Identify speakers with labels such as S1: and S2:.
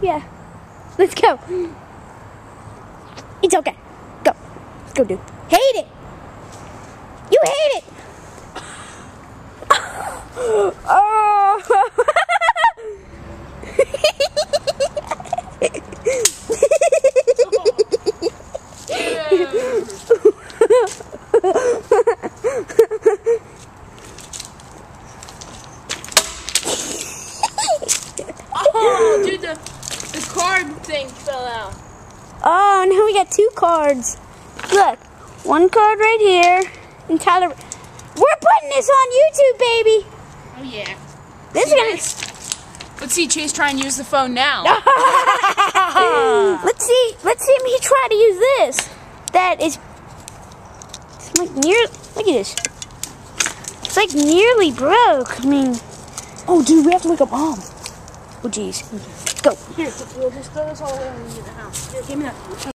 S1: Yeah. Let's go. It's okay. Go. Let's go, dude. Hate it. You hate it. Oh.
S2: Oh, dude, the card thing fell out.
S1: Oh, now we got 2 cards. Look, 1 card right here. And Tyler, we're putting this on YouTube, baby.
S2: Oh yeah.
S1: This is gonna.
S2: Let's see Chase try and use the phone now.
S1: Let's see me try to use this. That is. It's like look at this. It's like nearly broke. I mean.
S2: Oh, dude, we have to wake up Mom.
S1: Oh, jeez. Go.
S2: Here, we'll just throw this all away when we get in the house. Here, give me that.